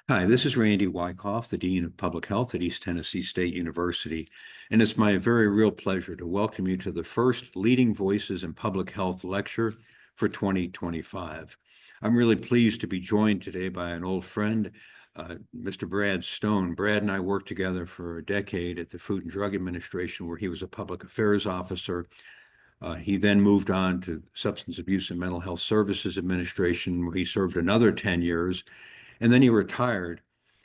Hi, this is Randy Wyckoff, the Dean of Public Health at East Tennessee State University, and it's my very real pleasure to welcome you to the first Leading Voices in Public Health lecture for 2025. I'm really pleased to be joined today by an old friend, Mr. Brad Stone. Brad and I worked together for a decade at the Food and Drug Administration, where he was a public affairs officer. He then moved on to Substance Abuse and Mental Health Services Administration, where he served another 10 years. And then he retired.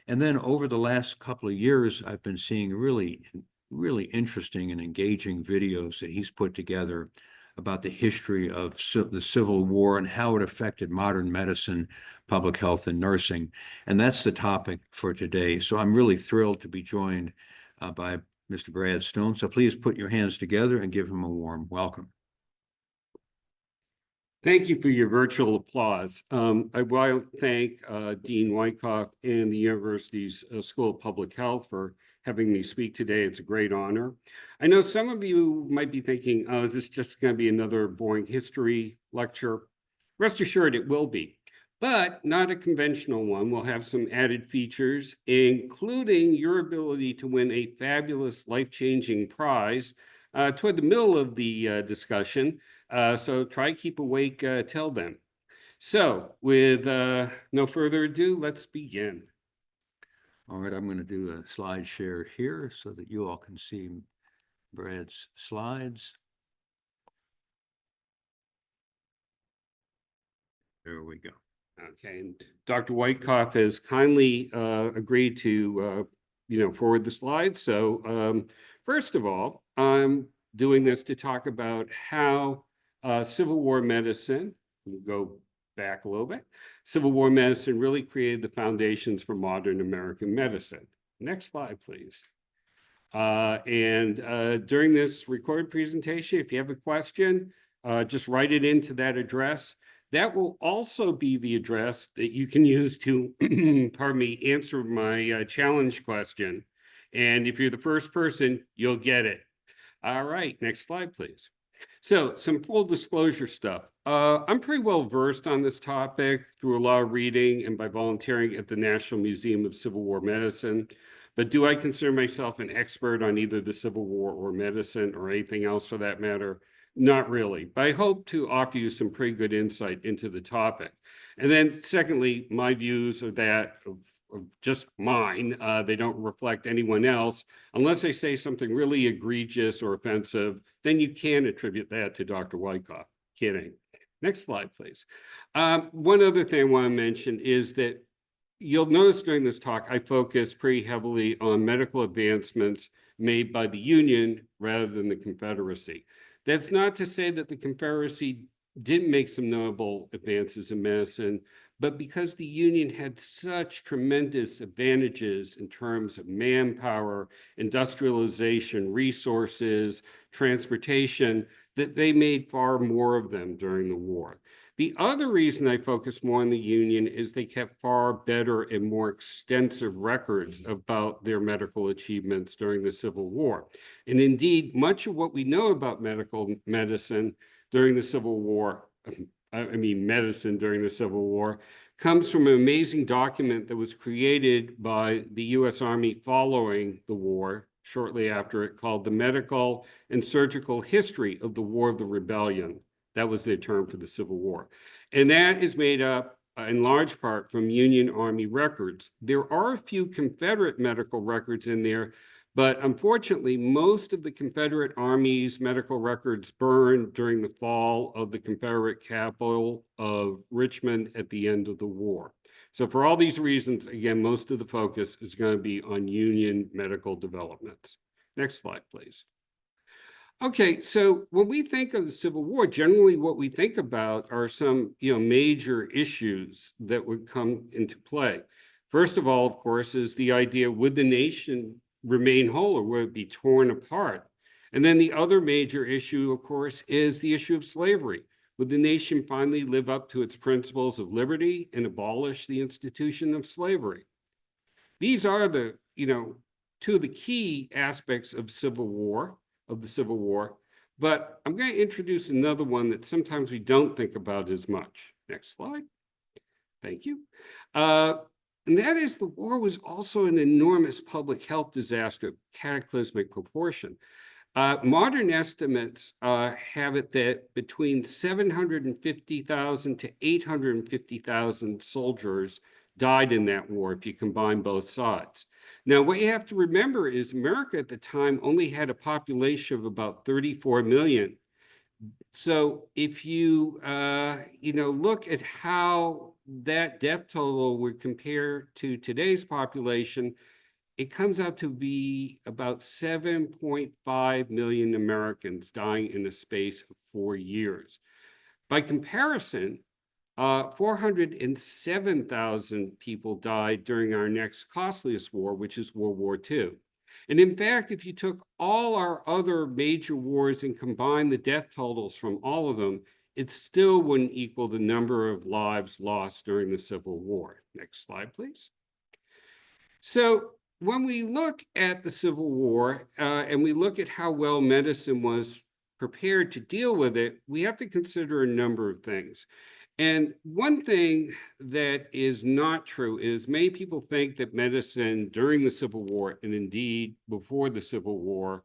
And then over the last couple of years, I've been seeing really interesting and engaging videos that he's put together about the history of the Civil War and how it affected modern medicine, public health, and nursing. And that's the topic for today. So I'm really thrilled to be joined by Mr. Brad Stone. So please put your hands together and give him a warm welcome. Thank you for your virtual applause. I want to thank Dean Wyckoff and the university's School of Public Health for having me speak today. It's a great honor. I know some of you might be thinking, oh, is this just going to be another boring history lecture? Rest assured it will be, but not a conventional one. We'll have some added features, including your ability to win a fabulous life-changing prize toward the middle of the discussion. So try to keep awake till then. So with no further ado, let's begin. All right, I'm going to do a slide share here so that you all can see Brad's slides. There we go. Okay, and Dr. Wyckoff has kindly agreed to forward the slides. So first of all, I'm doing this to talk about how Civil War medicine, we'll go back a little bit, Civil War medicine really created the foundations for modern American medicine. Next slide, please. During this recorded presentation, if you have a question, just write it into that address. That will also be the address that you can use to, pardon me, answer my challenge question. And if you're the first person, you'll get it. All right, next slide, please. So some full disclosure stuff. I'm pretty well versed on this topic through a lot of reading and by volunteering at the National Museum of Civil War Medicine. But do I consider myself an expert on either the Civil War or medicine or anything else for that matter? Not really, but I hope to offer you some pretty good insight into the topic. And then secondly, my views are that of just mine. They don't reflect anyone else. Unless I say something really egregious or offensive, then you can attribute that to Dr. Wyckoff. Kidding. Next slide, please. One other thing I want to mention is that you'll notice during this talk, I focus pretty heavily on medical advancements made by the Union rather than the Confederacy. That's not to say that the Confederacy didn't make some notable advances in medicine, but because the Union had such tremendous advantages in terms of manpower, industrialization, resources, transportation, that they made far more of them during the war. The other reason I focus more on the Union is they kept far better and more extensive records about their medical achievements during the Civil War. And indeed, much of what we know about medicine during the Civil War, medicine during the Civil War, comes from an amazing document that was created by the U.S. Army following the war, shortly after it, called The Medical and Surgical History of the War of the Rebellion. That was their term for the Civil War. And that is made up in large part from Union Army records. There are a few Confederate medical records in there, but unfortunately, most of the Confederate Army's medical records burned during the fall of the Confederate capital of Richmond at the end of the war. So for all these reasons, again, most of the focus is going to be on Union medical developments. Next slide, please. Okay, so when we think of the Civil War, generally what we think about are some major issues that would come into play. First of all, of course, is the idea, would the nation remain whole or would it be torn apart? And then the other major issue, of course, is the issue of slavery. Would the nation finally live up to its principles of liberty and abolish the institution of slavery? These are the, two of the key aspects of the Civil War. But I'm going to introduce another one that sometimes we don't think about as much. Next slide. Thank you. And that is, the war was also an enormous public health disaster of cataclysmic proportion. Modern estimates have it that between 750,000 to 850,000 soldiers died in that war if you combine both sides. Now, what you have to remember is America at the time only had a population of about 34 million. So if you look at how that death total would compare to today's population, it comes out to be about 7.5 million Americans dying in the space of 4 years. By comparison, 407,000 people died during our next costliest war, which is World War II. And in fact, if you took all our other major wars and combined the death totals from all of them, it still wouldn't equal the number of lives lost during the Civil War. Next slide, please. So when we look at the Civil War and we look at how well medicine was prepared to deal with it, we have to consider a number of things. And one thing that is not true is many people think that medicine during the Civil War, and indeed before the Civil War,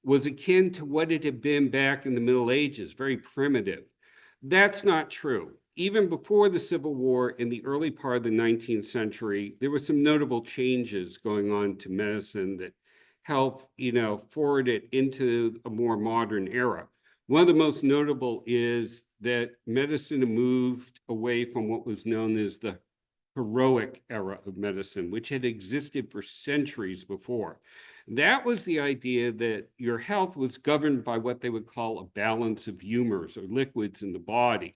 was akin to what it had been back in the Middle Ages, very primitive. That's not true. Even before the Civil War, in the early part of the 19th century, there were some notable changes going on to medicine that helped, forward it into a more modern era. One of the most notable is that medicine moved away from what was known as the heroic era of medicine, which had existed for centuries before. That was the idea that your health was governed by what they would call a balance of humors or liquids in the body.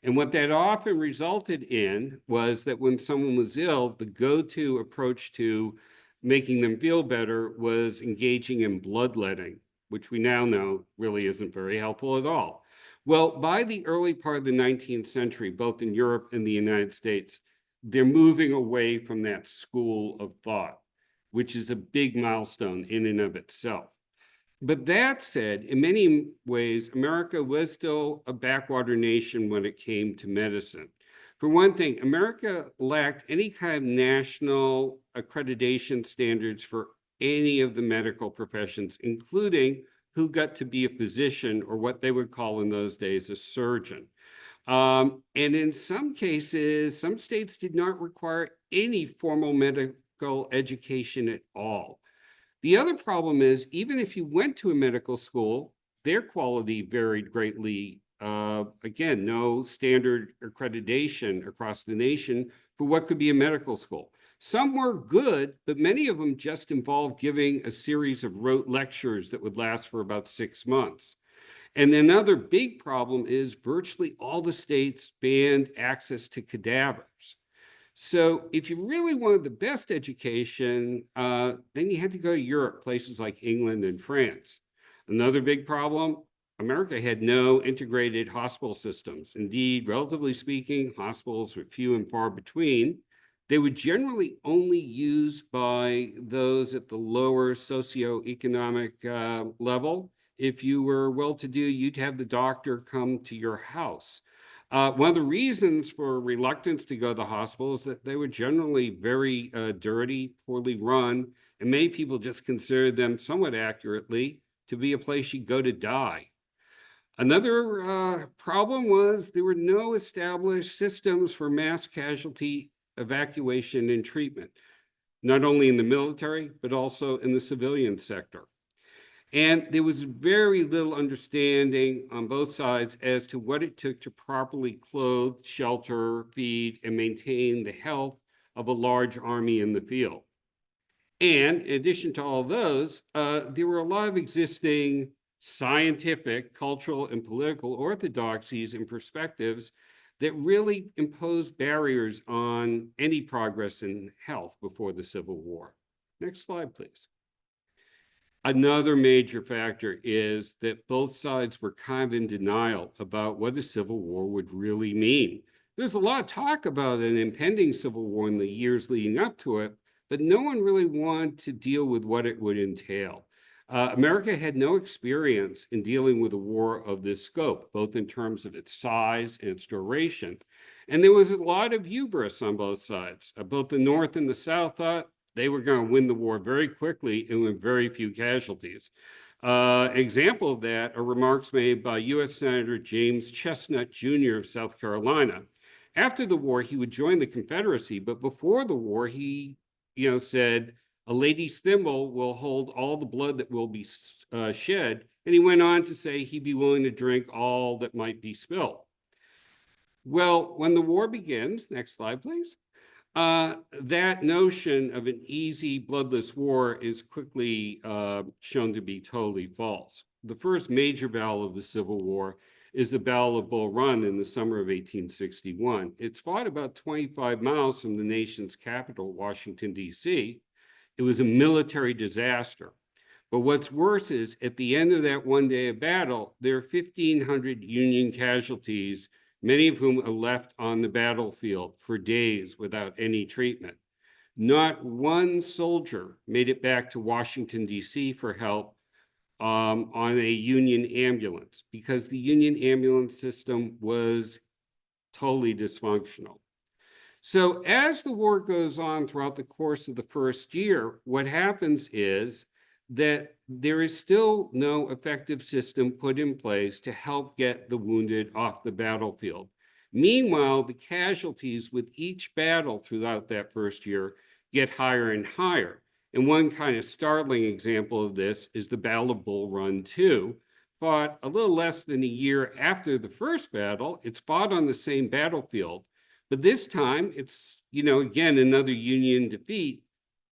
And what that often resulted in was that when someone was ill, the go-to approach to making them feel better was engaging in bloodletting, which we now know really isn't very helpful at all. Well, by the early part of the 19th century, both in Europe and the United States, they're moving away from that school of thought, which is a big milestone in and of itself. But that said, in many ways, America was still a backwater nation when it came to medicine. For one thing, America lacked any kind of national accreditation standards for any of the medical professions, including who got to be a physician, or what they would call in those days a surgeon. And in some cases, some states did not require any formal medical education at all. The other problem is, even if you went to a medical school, their quality varied greatly. Again, no standard accreditation across the nation for what could be a medical school. Some were good, but many of them just involved giving a series of rote lectures that would last for about 6 months. And another big problem is virtually all the states banned access to cadavers. So if you really wanted the best education, then you had to go to Europe, places like England and France. Another big problem, America had no integrated hospital systems. Indeed, relatively speaking, hospitals were few and far between. They were generally only used by those at the lower socioeconomic level. If you were well-to-do, you'd have the doctor come to your house. One of the reasons for reluctance to go to the hospital is that they were generally very dirty, poorly run, and many people just considered them, somewhat accurately, to be a place you go to die. Another problem was there were no established systems for mass casualty evacuation and treatment, not only in the military, but also in the civilian sector. And there was very little understanding on both sides as to what it took to properly clothe, shelter, feed, and maintain the health of a large army in the field. And in addition to all those, there were a lot of existing scientific, cultural, and political orthodoxies and perspectives that really imposed barriers on any progress in health before the Civil War. Next slide, please. Another major factor is that both sides were kind of in denial about what a civil war would really mean. There's a lot of talk about an impending civil war in the years leading up to it, but no one really wanted to deal with what it would entail. America had no experience in dealing with a war of this scope, both in terms of its size and its duration. And there was a lot of hubris on both sides. Both the North and the South thought they were going to win the war very quickly and with very few casualties. Example of that are remarks made by U.S. Senator James Chestnut Jr. of South Carolina. After the war, he would join the Confederacy, but before the war, he, said, "A lady's thimble will hold all the blood that will be shed." And he went on to say he'd be willing to drink all that might be spilled. Well, when the war begins, next slide, please. That notion of an easy, bloodless war is quickly shown to be totally false. The first major battle of the Civil War is the Battle of Bull Run in the summer of 1861. It's fought about 25 miles from the nation's capital, Washington, D.C. It was a military disaster. But what's worse is at the end of that one day of battle, there are 1,500 Union casualties, many of whom are left on the battlefield for days without any treatment. Not one soldier made it back to Washington, D.C. for help on a Union ambulance because the Union ambulance system was totally dysfunctional. So as the war goes on throughout the course of the first year, what happens is that there is still no effective system put in place to help get the wounded off the battlefield. Meanwhile, the casualties with each battle throughout that first year get higher and higher. And one kind of startling example of this is the Battle of Bull Run 2, fought a little less than a year after the first battle. It's fought on the same battlefield, but this time it's, again, another Union defeat.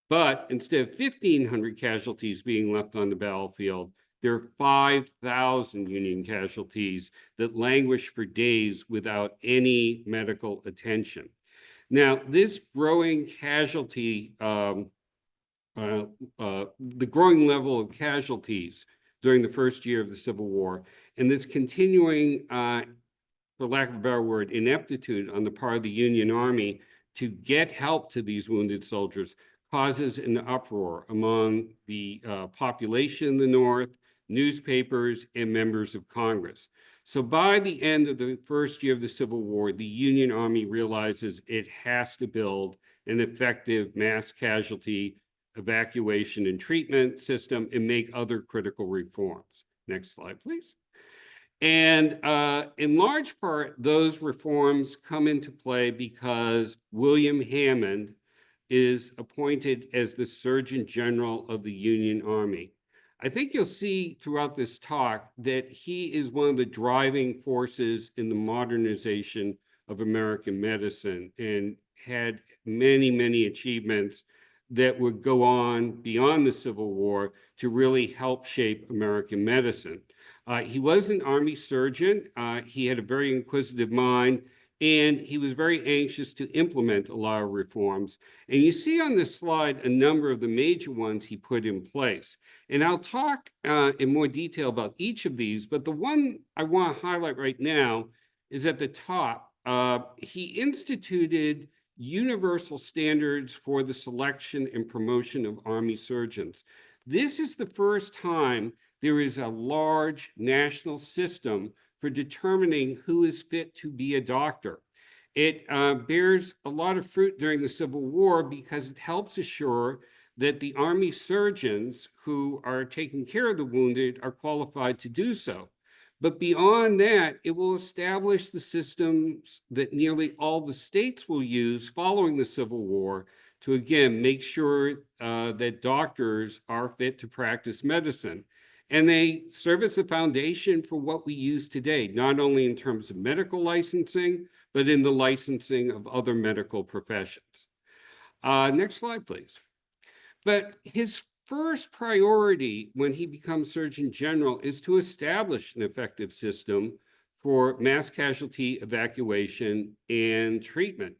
But instead of 1,500 casualties being left on the battlefield, there are 5,000 Union casualties that languish for days without any medical attention. Now, this growing casualty, the growing level of casualties during the first year of the Civil War, and this continuing, for lack of a better word, ineptitude on the part of the Union Army to get help to these wounded soldiers causes an uproar among the population in the North, newspapers, and members of Congress. So by the end of the first year of the Civil War, the Union Army realizes it has to build an effective mass casualty evacuation and treatment system and make other critical reforms. Next slide, please. And in large part, those reforms come into play because William Hammond is appointed as the Surgeon General of the Union Army. I think you'll see throughout this talk that he is one of the driving forces in the modernization of American medicine and had many, many achievements that would go on beyond the Civil War to really help shape American medicine. He was an Army surgeon. He had a very inquisitive mind, and he was very anxious to implement a lot of reforms. And you see on this slide a number of the major ones he put in place. And I'll talk in more detail about each of these, but the one I want to highlight right now is at the top. He instituted universal standards for the selection and promotion of Army surgeons. This is the first time there is a large national system for determining who is fit to be a doctor. It bears a lot of fruit during the Civil War because it helps assure that the Army surgeons who are taking care of the wounded are qualified to do so. But beyond that, it will establish the systems that nearly all the states will use following the Civil War to, again, make sure that doctors are fit to practice medicine. And they serve as a foundation for what we use today, not only in terms of medical licensing, but in the licensing of other medical professions. Next slide, please. But his first priority when he becomes Surgeon General is to establish an effective system for mass casualty evacuation and treatment.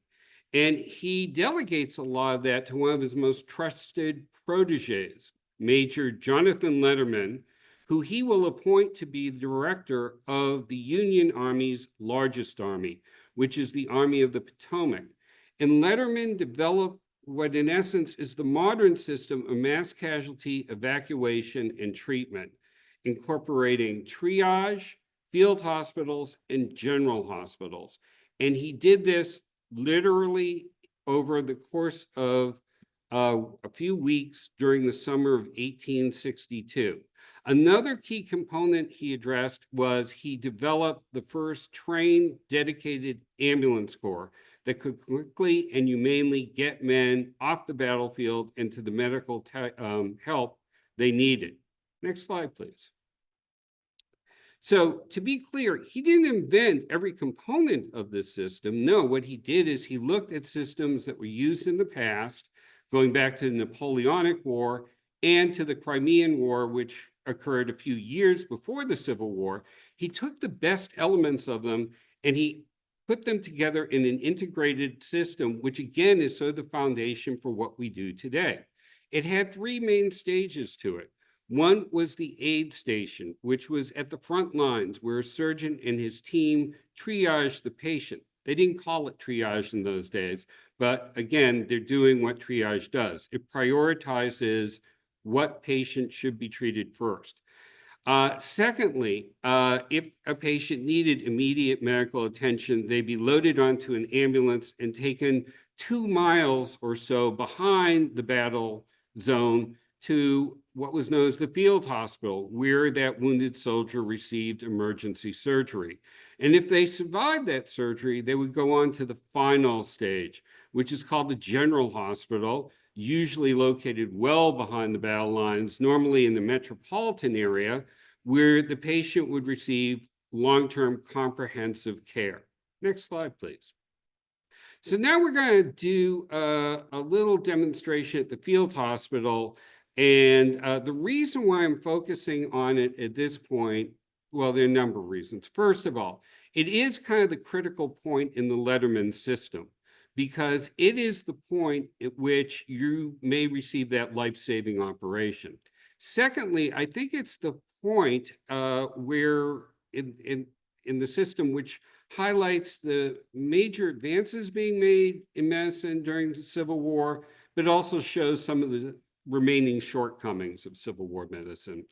And he delegates a lot of that to one of his most trusted proteges, Major Jonathan Letterman, who he will appoint to be the director of the Union Army's largest army, which is the Army of the Potomac. And Letterman developed what in essence is the modern system of mass casualty evacuation and treatment, incorporating triage, field hospitals, and general hospitals. And he did this literally over the course of a few weeks during the summer of 1862. Another key component he addressed was he developed the first trained, dedicated ambulance corps that could quickly and humanely get men off the battlefield into the medical help they needed. Next slide, please. So to be clear, he didn't invent every component of this system. No, what he did is he looked at systems that were used in the past, going back to the Napoleonic War and to the Crimean War, which occurred a few years before the Civil War. He took the best elements of them and he put them together in an integrated system, which again is sort of the foundation for what we do today. It had three main stages to it. One was the aid station, which was at the front lines where a surgeon and his team triaged the patient. They didn't call it triage in those days, but again, they're doing what triage does. It prioritizes what patient should be treated first. Secondly, if a patient needed immediate medical attention, they'd be loaded onto an ambulance and taken 2 miles or so behind the battle zone to what was known as the field hospital, where that wounded soldier received emergency surgery. And if they survived that surgery, they would go on to the final stage, which is called the general hospital, usually located well behind the battle lines, normally in the metropolitan area, where the patient would receive long-term comprehensive care. Next slide, please. So now we're going to do a little demonstration at the field hospital. And the reason why I'm focusing on it at this point, well, there are a number of reasons. First of all, it is kind of the critical point in the Letterman system, because it is the point at which you may receive that life-saving operation. Secondly, I think it's the point where in the system which highlights the major advances being made in medicine during the Civil War, but also shows some of the remaining shortcomings of Civil War medicine.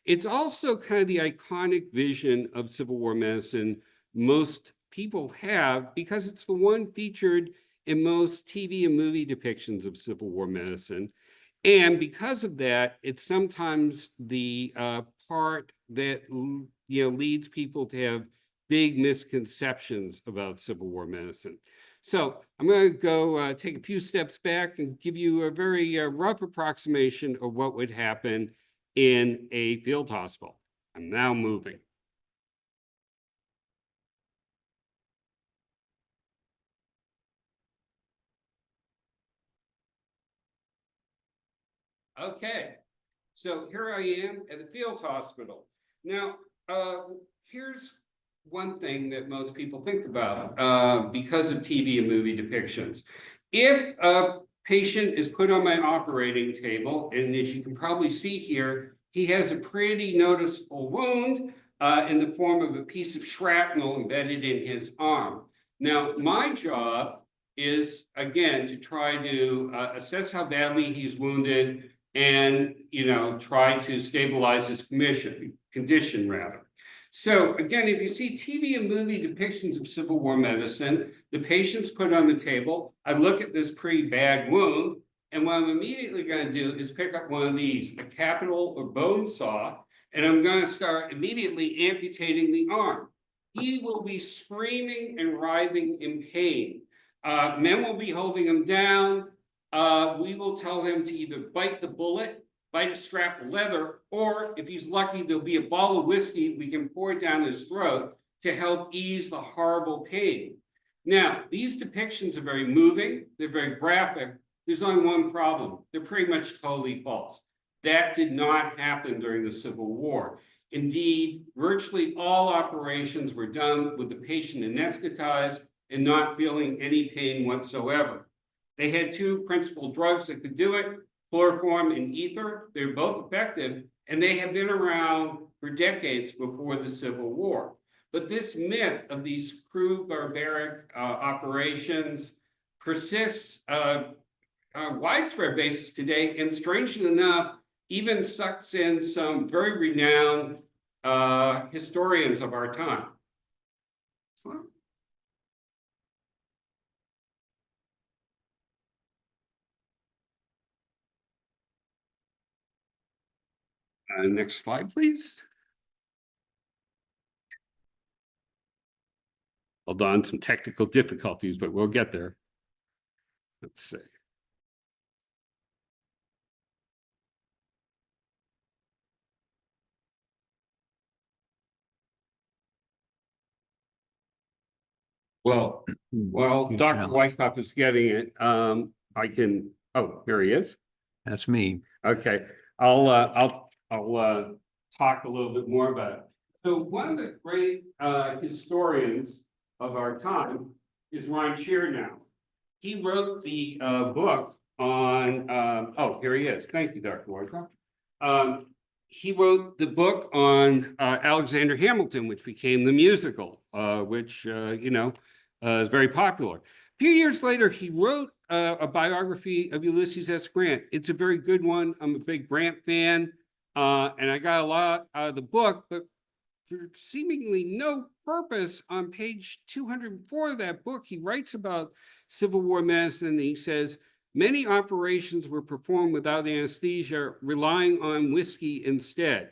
It's also kind of the iconic vision of Civil War medicine most people have, because it's the one featured in most TV and movie depictions of Civil War medicine. And because of that, it's sometimes the part that leads people to have big misconceptions about Civil War medicine. So I'm going to go take a few steps back and give you a very rough approximation of what would happen in a field hospital. I'm now moving. Okay, so here I am at the field hospital. Now, here's one thing that most people think about because of TV and movie depictions. If a patient is put on my operating table, and as you can probably see here, he has a pretty noticeable wound in the form of a piece of shrapnel embedded in his arm. Now, my job is, again, to try to assess how badly he's wounded and, try to stabilize his condition rather. So again, if you see TV and movie depictions of Civil War medicine, the patient's put on the table. I look at this pretty bad wound, and what I'm immediately going to do is pick up one of these, a capital or bone saw, and I'm going to start immediately amputating the arm. He will be screaming and writhing in pain. Men will be holding him down. We will tell him to either bite the bullet, bite a strap of leather, or if he's lucky, there'll be a bottle of whiskey we can pour down his throat to help ease the horrible pain. Now, these depictions are very moving, they're very graphic. There's only one problem. They're pretty much totally false. That did not happen during the Civil War. Indeed, virtually all operations were done with the patient anesthetized and not feeling any pain whatsoever. They had two principal drugs that could do it, chloroform and ether. They're both effective, and they have been around for decades before the Civil War. But this myth of these crude, barbaric operations persists on a widespread basis today, and strangely enough, even sucks in some very renowned historians of our time. Next slide, please. Hold on, some technical difficulties, but we'll get there. Let's see. Well, while Dr. Wyckoff is getting it, I can, oh, here he is. That's me. Okay, I'll talk a little bit more about it. So one of the great historians of our time is Ron Chernow. He wrote the book on, oh, here he is. Thank you, Dr. Wyckoff. He wrote the book on Alexander Hamilton, which became the musical, which, is very popular. A few years later, he wrote a biography of Ulysses S. Grant. It's a very good one. I'm a big Grant fan, and I got a lot out of the book, but for seemingly no purpose, on page 204 of that book, he writes about Civil War medicine, and he says, many operations were performed without anesthesia, relying on whiskey instead.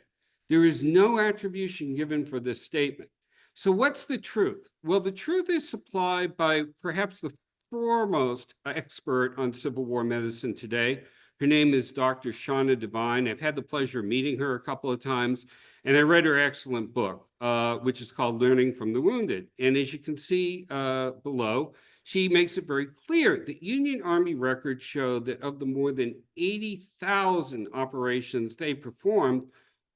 There is no attribution given for this statement. So what's the truth? Well, the truth is supplied by perhaps the foremost expert on Civil War medicine today. Her name is Dr. Shauna Devine. I've had the pleasure of meeting her a couple of times, and I read her excellent book, which is called Learning from the Wounded. And as you can see below, she makes it very clear that Union Army records show that of the more than 80,000 operations they performed,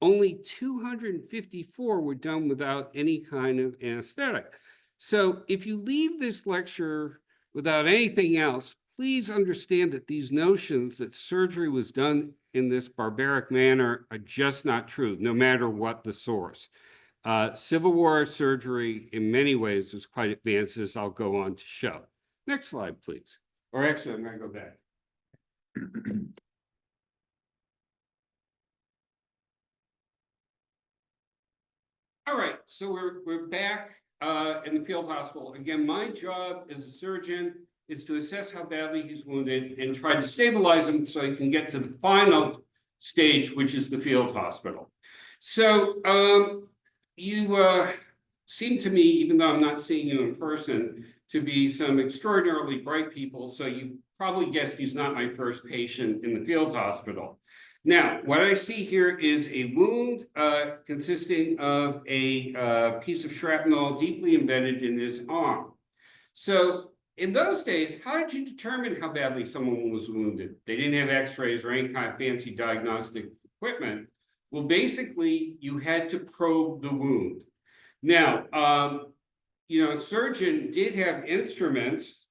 only 254 were done without any kind of anesthetic. So if you leave this lecture without anything else, please understand that these notions that surgery was done in this barbaric manner are just not true, no matter what the source. Civil War surgery, in many ways, was quite advanced, as I'll go on to show. Next slide, please. Or actually, I'm going to go back. All right, so we're back in the field hospital. Again, my job as a surgeon is to assess how badly he's wounded and try to stabilize him so he can get to the final stage, which is the field hospital. So you seem to me, even though I'm not seeing you in person, to be some extraordinarily bright people. So you probably guessed he's not my first patient in the field hospital. Now, what I see here is a wound consisting of a piece of shrapnel deeply embedded in his arm. So in those days, how did you determine how badly someone was wounded? They didn't have x-rays or any kind of fancy diagnostic equipment. Well, basically, you had to probe the wound. Now, a surgeon did have instruments,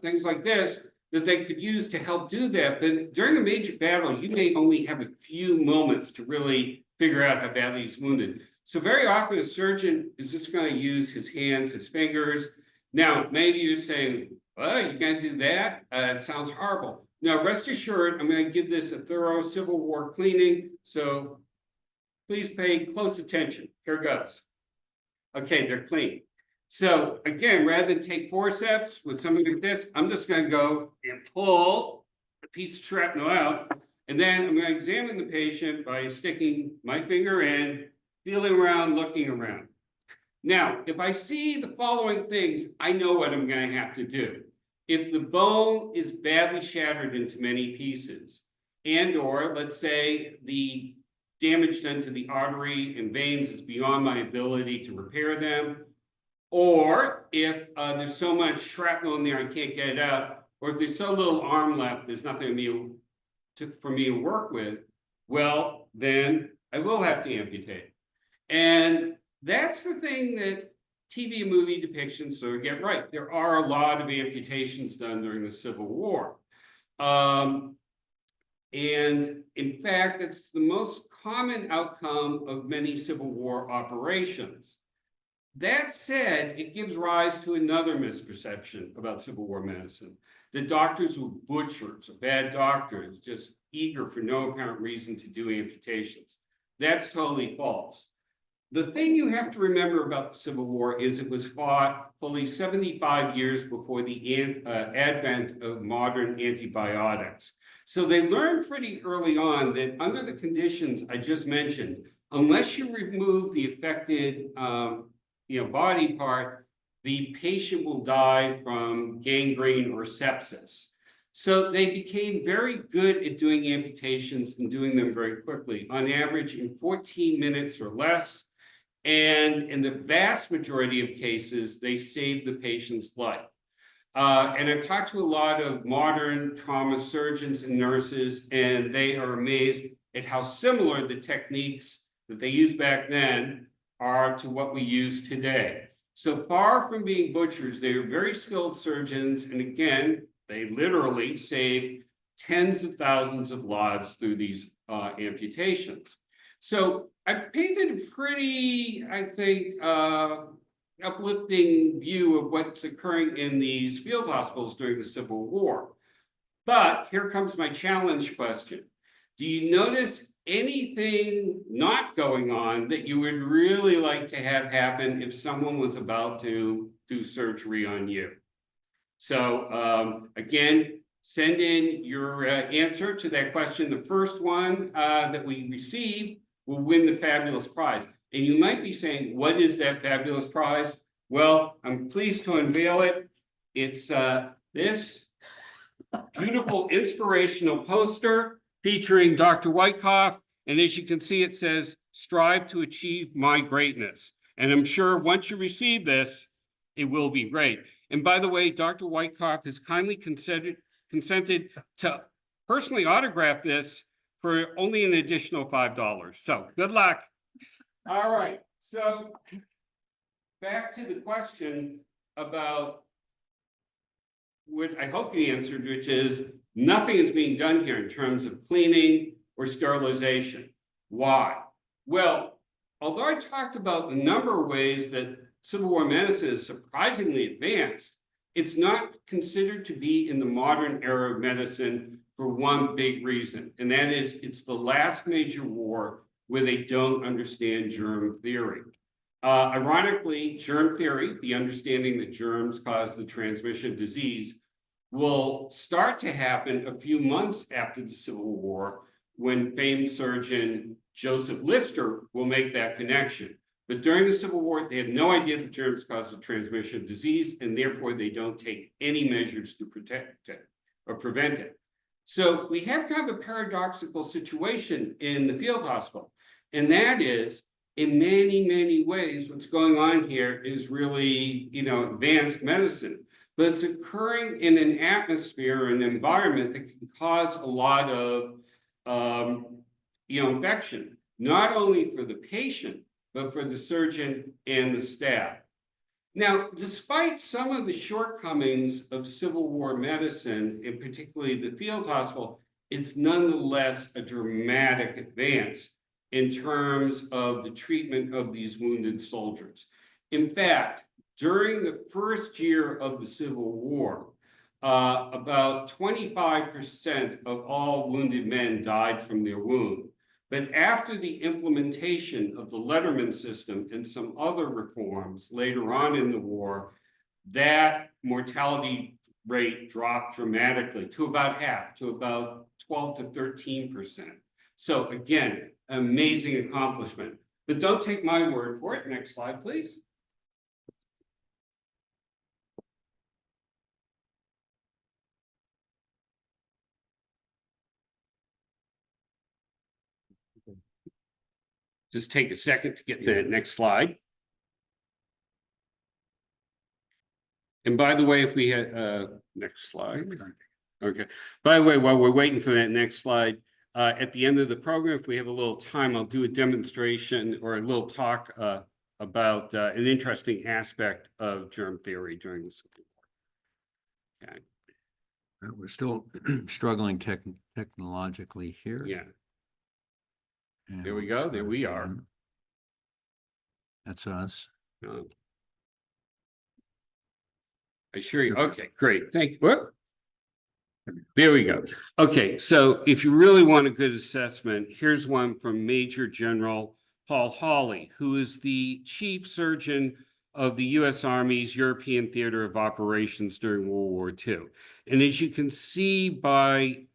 things like this, that they could use to help do that. But during a major battle, you may only have a few moments to really figure out how badly he's wounded. So very often a surgeon is just going to use his hands, his fingers. Now, maybe you're saying, well, you can't do that? It sounds horrible. Now, rest assured, I'm going to give this a thorough Civil War cleaning. So please pay close attention. Here goes. Okay, they're clean. So again, rather than take forceps with something like this, I'm just going to go and pull a piece of shrapnel out. And then I'm going to examine the patient by sticking my finger in, feeling around, looking around. Now, if I see the following things, I know what I'm going to have to do. If the bone is badly shattered into many pieces, and or let's say the damage done to the artery and veins is beyond my ability to repair them, or if there's so much shrapnel in there I can't get it out, or if there's so little arm left, there's nothing for me to work with, well, then I will have to amputate. And that's the thing that TV and movie depictions sort of get right. There are a lot of amputations done during the Civil War. And in fact, it's the most common outcome of many Civil War operations. That said, it gives rise to another misperception about Civil War medicine. The doctors were butchers, bad doctors, just eager for no apparent reason to do amputations. That's totally false. The thing you have to remember about the Civil War is it was fought fully 75 years before the advent of modern antibiotics. So they learned pretty early on that under the conditions I just mentioned, unless you remove the affected body part, the patient will die from gangrene or sepsis. So they became very good at doing amputations and doing them very quickly, on average in 14 minutes or less. And in the vast majority of cases, they saved the patient's life. And I've talked to a lot of modern trauma surgeons and nurses, and they are amazed at how similar the techniques that they used back then are to what we use today. So far from being butchers, they are very skilled surgeons. And again, they literally saved tens of thousands of lives through these amputations. So I painted a pretty, I think, uplifting view of what's occurring in these field hospitals during the Civil War. But here comes my challenge question. Do you notice anything not going on that you would really like to have happen if someone was about to do surgery on you? So again, send in your answer to that question. The first one that we receive will win the fabulous prize. And you might be saying, what is that fabulous prize? Well, I'm pleased to unveil it. It's this beautiful inspirational poster featuring Dr. Wyckoff. And as you can see, it says, "Strive to achieve my greatness." And I'm sure once you receive this, it will be great. And by the way, Dr. Wyckoff has kindly consented to personally autograph this for only an additional $5. So good luck. All right. So back to the question about what I hope you answered, which is nothing is being done here in terms of cleaning or sterilization. Why? Well, although I talked about the number of ways that Civil War medicine is surprisingly advanced, it's not considered to be in the modern era of medicine for one big reason, and that is it's the last major war where they don't understand germ theory. Ironically, germ theory, the understanding that germs cause the transmission of disease, will start to happen a few months after the Civil War, when famed surgeon Joseph Lister will make that connection. But during the Civil War, they have no idea that germs cause the transmission of disease, and therefore they don't take any measures to protect it or prevent it. So we have kind of a paradoxical situation in the field hospital, and that is, in many, many ways, what's going on here is really, advanced medicine, but it's occurring in an atmosphere, an environment that can cause a lot of, infection, not only for the patient, but for the surgeon and the staff. Now, despite some of the shortcomings of Civil War medicine, and particularly the field hospital, it's nonetheless a dramatic advance in terms of the treatment of these wounded soldiers. In fact, during the first year of the Civil War, about 25% of all wounded men died from their wound. But after the implementation of the Letterman system and some other reforms later on in the war, that mortality rate dropped dramatically to about half, to about 12 to 13%. So again, amazing accomplishment. But don't take my word for it. Next slide, please. Just take a second to get to the next slide. And by the way, if we had next slide. Okay. By the way, while we're waiting for that next slide, at the end of the program, if we have a little time, I'll do a demonstration or a little talk about an interesting aspect of germ theory during the Civil War. Okay. We're still struggling technologically here. Yeah. And There we go. There we are. That's us. I assure you. Okay, great. Thank you. Whoop. There we go. Okay, so if you really want a good assessment, here's one from Major General Paul Hawley, who is the chief surgeon of the U.S. Army's European Theater of Operations during World War II. And as you can see by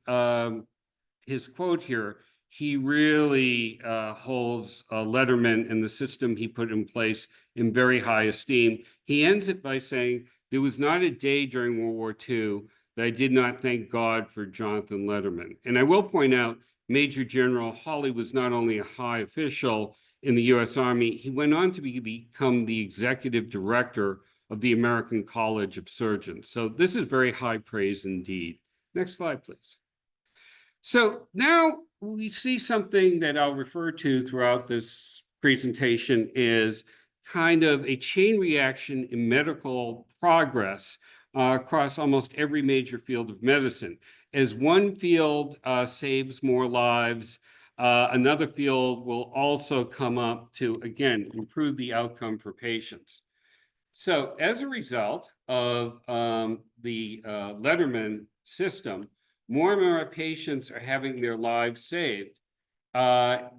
his quote here, he really holds Letterman and the system he put in place in very high esteem. He ends it by saying, "There was not a day during World War II that I did not thank God for Jonathan Letterman." And I will point out, Major General Hawley was not only a high official in the U.S. Army, he went on to become the executive director of the American College of Surgeons. So this is very high praise indeed. Next slide, please. So now we see something that I'll refer to throughout this presentation is kind of a chain reaction in medical progress across almost every major field of medicine. As one field saves more lives, another field will also come up to, again, improve the outcome for patients. So as a result of the Letterman system, more and more patients are having their lives saved,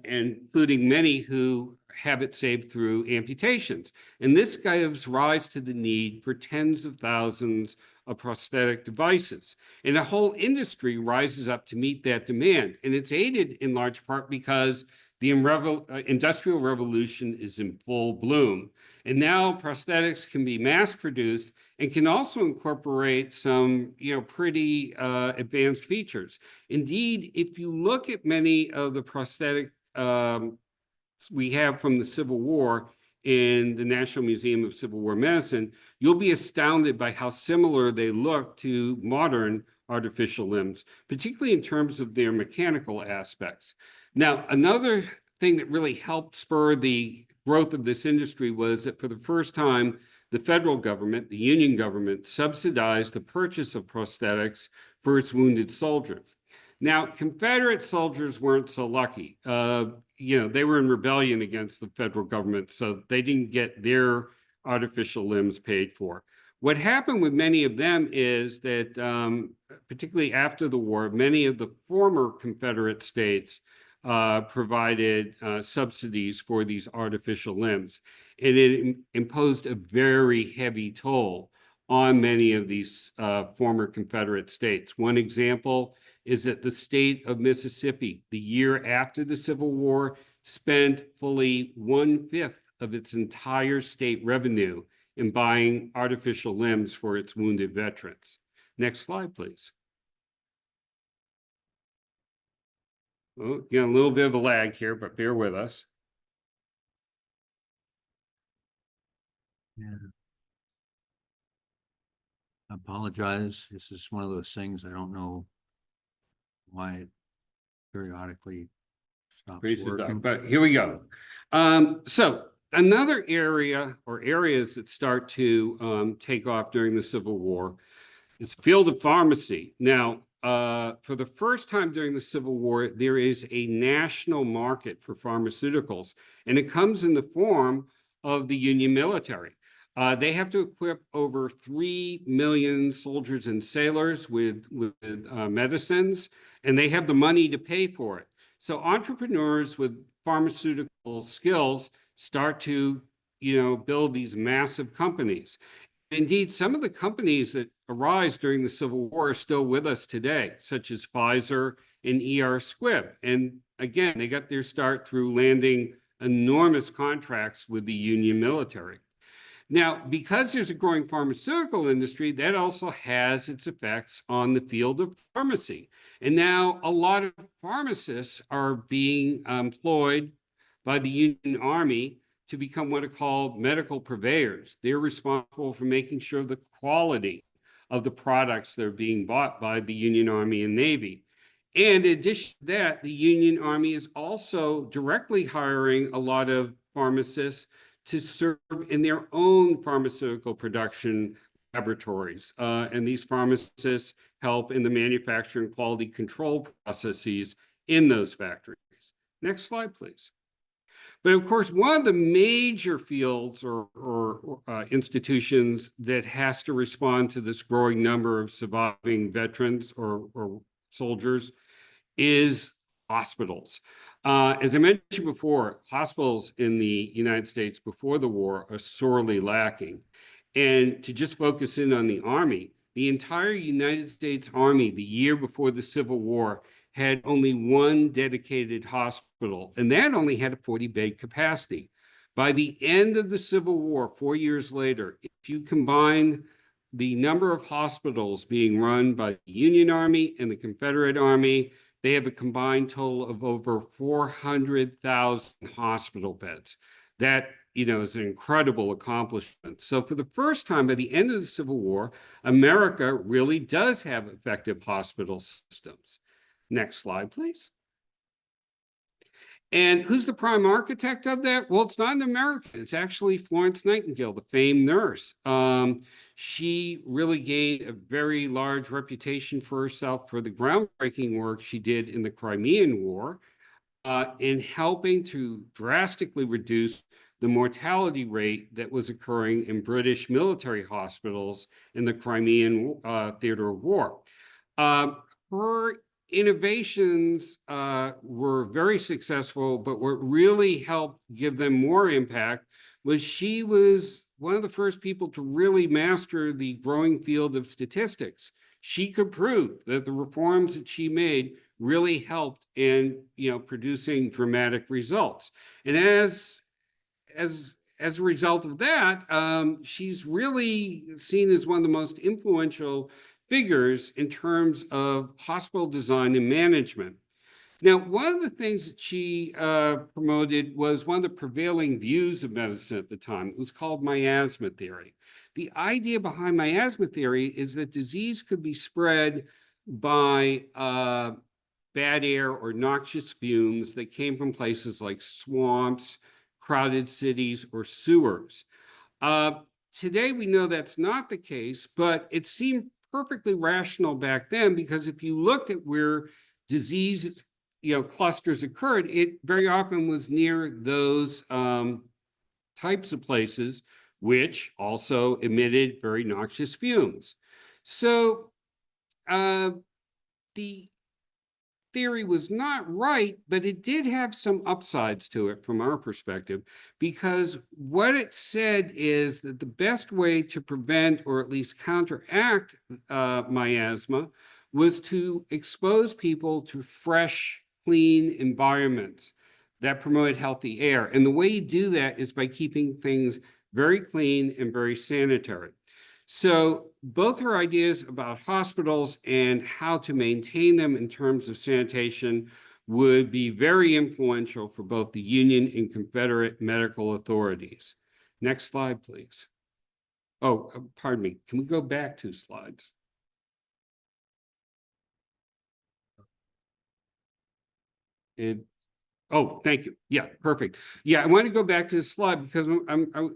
including many who have it saved through amputations. And this gives rise to the need for tens of thousands of prosthetic devices. And a whole industry rises up to meet that demand. And it's aided in large part because the Industrial Revolution is in full bloom. And now prosthetics can be mass produced and can also incorporate some, pretty advanced features. Indeed, if you look at many of the prosthetic we have from the Civil War in the National Museum of Civil War Medicine, you'll be astounded by how similar they look to modern artificial limbs, particularly in terms of their mechanical aspects. Now, another thing that really helped spur the growth of this industry was that for the first time, the federal government, the Union government, subsidized the purchase of prosthetics for its wounded soldiers. Now, Confederate soldiers weren't so lucky. They were in rebellion against the federal government, so they didn't get their artificial limbs paid for. What happened with many of them is that, particularly after the war, many of the former Confederate states provided subsidies for these artificial limbs. And it imposed a very heavy toll on many of these former Confederate states. One example is that the state of Mississippi, the year after the Civil War, spent fully 1/5 of its entire state revenue in buying artificial limbs for its wounded veterans. Next slide, please. Oh, a little bit of a lag here, but bear with us. Yeah. I apologize. This is one of those things I don't know why it periodically stops working. But here we go. So another area or areas that start to take off during the Civil War is the field of pharmacy. Now, for the first time during the Civil War, there is a national market for pharmaceuticals, and it comes in the form of the Union military. They have to equip over 3 million soldiers and sailors with medicines, and they have the money to pay for it. So entrepreneurs with pharmaceutical skills start to, build these massive companies. Indeed, some of the companies that arise during the Civil War are still with us today, such as Pfizer and ER Squibb. And again, they got their start through landing enormous contracts with the Union military. Now, because there's a growing pharmaceutical industry, that also has its effects on the field of pharmacy. And now a lot of pharmacists are being employed by the Union Army to become what are called medical purveyors. They're responsible for making sure the quality of the products that are being bought by the Union Army and Navy. And in addition to that, the Union Army is also directly hiring a lot of pharmacists to serve in their own pharmaceutical production laboratories. And these pharmacists help in the manufacturing quality control processes in those factories. Next slide, please. But of course, one of the major fields or institutions that has to respond to this growing number of surviving veterans or soldiers is hospitals. As I mentioned before, hospitals in the United States before the war are sorely lacking. And to just focus in on the Army, the entire United States Army, the year before the Civil War, had only one dedicated hospital, and that only had a 40-bed capacity. By the end of the Civil War, 4 years later, if you combine the number of hospitals being run by the Union Army and the Confederate Army, they have a combined total of over 400,000 hospital beds. That, is an incredible accomplishment. So for the first time, by the end of the Civil War, America really does have effective hospital systems. Next slide, please. And who's the prime architect of that? Well, it's not an American. It's actually Florence Nightingale, the famed nurse. She really gained a very large reputation for herself for the groundbreaking work she did in the Crimean War, in helping to drastically reduce the mortality rate that was occurring in British military hospitals in the Crimean theater of war. Her innovations were very successful, but what really helped give them more impact was she was one of the first people to really master the growing field of statistics. She could prove that the reforms that she made really helped in producing dramatic results. And as a result of that, she's really seen as one of the most influential figures in terms of hospital design and management. Now, one of the things that she promoted was one of the prevailing views of medicine at the time. It was called miasma theory. The idea behind miasma theory is that disease could be spread by bad air or noxious fumes that came from places like swamps, crowded cities, or sewers. Today, we know that's not the case, but it seemed perfectly rational back then, because if you looked at where disease clusters occurred, it very often was near those types of places, which also emitted very noxious fumes. So the theory was not right, but it did have some upsides to it from our perspective, because what it said is that the best way to prevent or at least counteract miasma was to expose people to fresh, clean environments that promoted healthy air. And the way you do that is by keeping things very clean and very sanitary. So both her ideas about hospitals and how to maintain them in terms of sanitation would be very influential for both the Union and Confederate medical authorities. Next slide, please. Oh, pardon me. Can we go back 2 slides? Oh, thank you. Yeah, perfect. Yeah, I want to go back to the slide because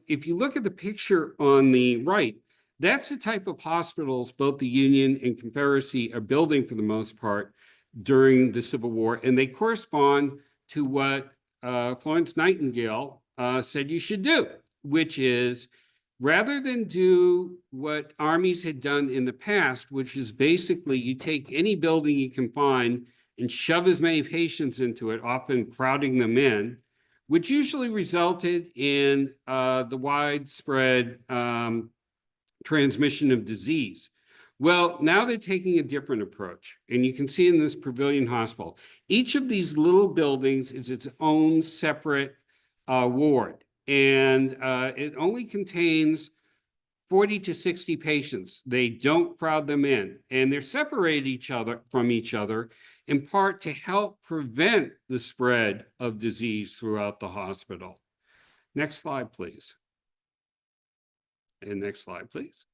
if you look at the picture on the right, that's the type of hospitals both the Union and Confederacy are building for the most part during the Civil War, and they correspond to what Florence Nightingale said you should do, which is rather than do what armies had done in the past, which is basically you take any building you can find and shove as many patients into it, often crowding them in, which usually resulted in the widespread transmission of disease. Well, now they're taking a different approach, and you can see in this Pavilion Hospital, each of these little buildings is its own separate ward, and it only contains 40 to 60 patients. They don't crowd them in, and they're separated from each other in part to help prevent the spread of disease throughout the hospital. Next slide, please. And next slide, please.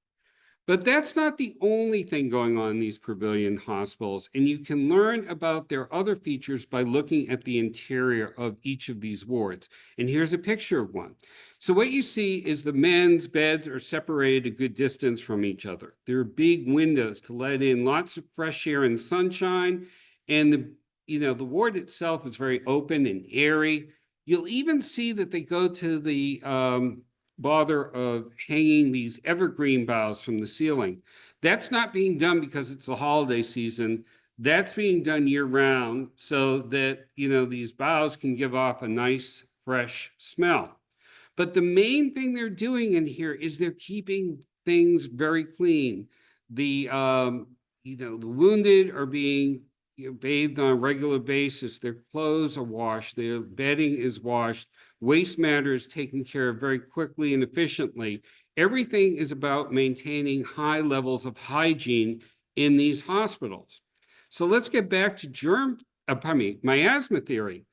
But that's not the only thing going on in these Pavilion hospitals, and you can learn about their other features by looking at the interior of each of these wards. And here's a picture of one. So what you see is the men's beds are separated a good distance from each other. There are big windows to let in lots of fresh air and sunshine, and the ward itself is very open and airy. You'll even see that they go to the bother of hanging these evergreen boughs from the ceiling. That's not being done because it's the holiday season. That's being done year round so that, these boughs can give off a nice, fresh smell. But the main thing they're doing in here is they're keeping things very clean. The wounded are being bathed on a regular basis. Their clothes are washed. Their bedding is washed. Waste matter is taken care of very quickly and efficiently. Everything is about maintaining high levels of hygiene in these hospitals. So let's get back to miasma theory.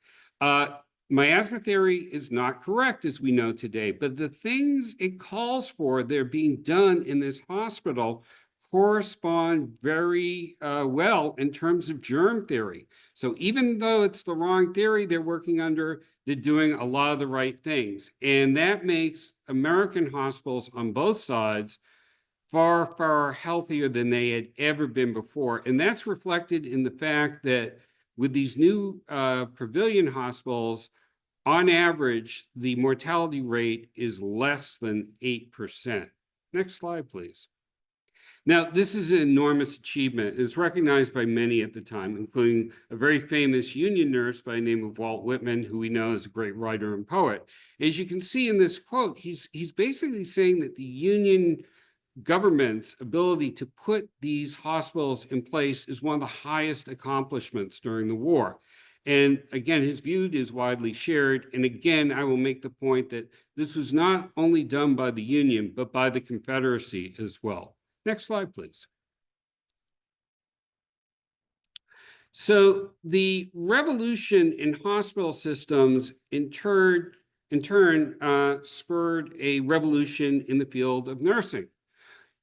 Miasma theory is not correct, as we know today, but the things it calls for, they're being done in this hospital, correspond very well in terms of germ theory. So even though it's the wrong theory they're working under, they're doing a lot of the right things. And that makes American hospitals on both sides far, far healthier than they had ever been before. And that's reflected in the fact that with these new pavilion hospitals, on average, the mortality rate is less than 8%. Next slide, please. Now, this is an enormous achievement. It's recognized by many at the time, including a very famous Union nurse by the name of Walt Whitman, who we know is a great writer and poet. As you can see in this quote, he's basically saying that the Union government's ability to put these hospitals in place is one of the highest accomplishments during the war. And again, his view is widely shared. And again, I will make the point that this was not only done by the Union, but by the Confederacy as well. Next slide, please. So the revolution in hospital systems in turn spurred a revolution in the field of nursing.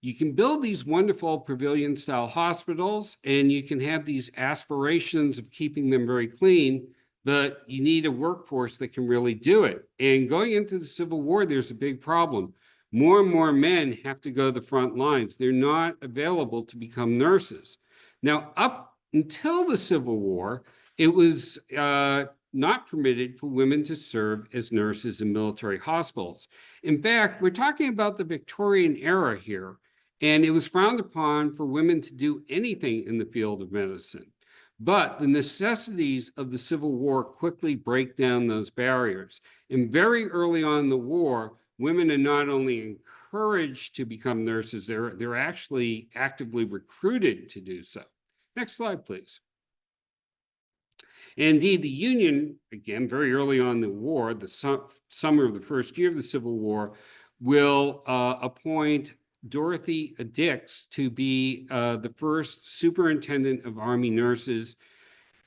You can build these wonderful pavilion-style hospitals, and you can have these aspirations of keeping them very clean, but you need a workforce that can really do it. And going into the Civil War, there's a big problem. More and more men have to go to the front lines. They're not available to become nurses. Now, up until the Civil War, it was not permitted for women to serve as nurses in military hospitals. In fact, we're talking about the Victorian era here, and it was frowned upon for women to do anything in the field of medicine. But the necessities of the Civil War quickly break down those barriers. And very early on in the war, women are not only encouraged to become nurses, they're actually actively recruited to do so. Next slide, please. Indeed, the Union, again, very early on in the war, the summer of the first year of the Civil War, will appoint Dorothy Dix to be the first superintendent of Army nurses.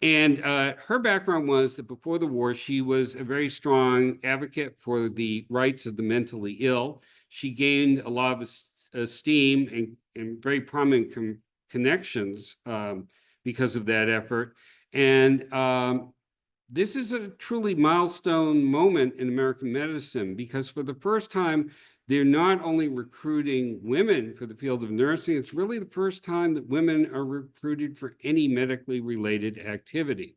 And her background was that before the war, she was a very strong advocate for the rights of the mentally ill. She gained a lot of esteem and very prominent connections because of that effort. And this is a truly milestone moment in American medicine, because for the first time, they're not only recruiting women for the field of nursing, it's really the first time that women are recruited for any medically related activity.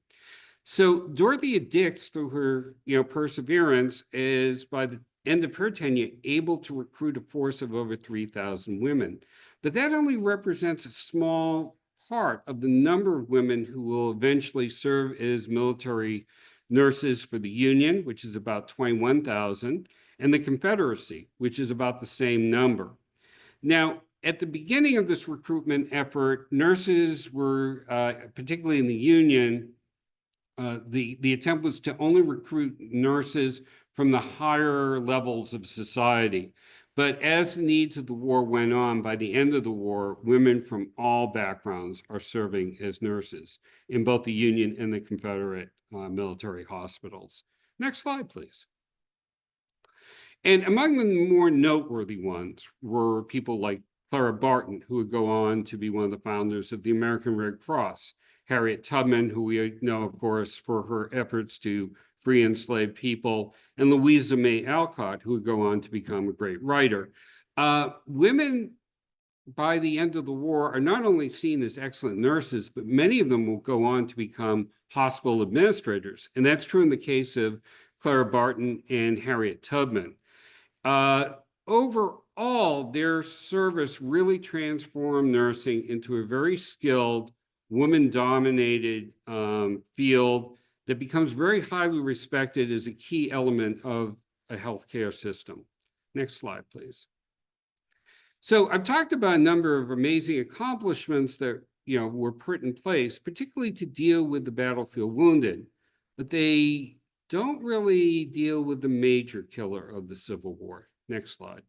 So Dorothea Dix, through her perseverance, is by the end of her tenure able to recruit a force of over 3,000 women. But that only represents a small part of the number of women who will eventually serve as military nurses for the Union, which is about 21,000, and the Confederacy, which is about the same number. Now, at the beginning of this recruitment effort, nurses were, particularly in the Union, the attempt was to only recruit nurses from the higher levels of society. But as the needs of the war went on, by the end of the war, women from all backgrounds are serving as nurses in both the Union and the Confederate military hospitals. Next slide, please. And among the more noteworthy ones were people like Clara Barton, who would go on to be one of the founders of the American Red Cross, Harriet Tubman, who we know, of course, for her efforts to free enslaved people, and Louisa May Alcott, who would go on to become a great writer. Women, by the end of the war, are not only seen as excellent nurses, but many of them will go on to become hospital administrators. And that's true in the case of Clara Barton and Harriet Tubman. Overall, their service really transformed nursing into a very skilled, woman-dominated field that becomes very highly respected as a key element of a healthcare system. Next slide, please. So I've talked about a number of amazing accomplishments that were put in place, particularly to deal with the battlefield wounded, but they don't really deal with the major killer of the Civil War. Next slide.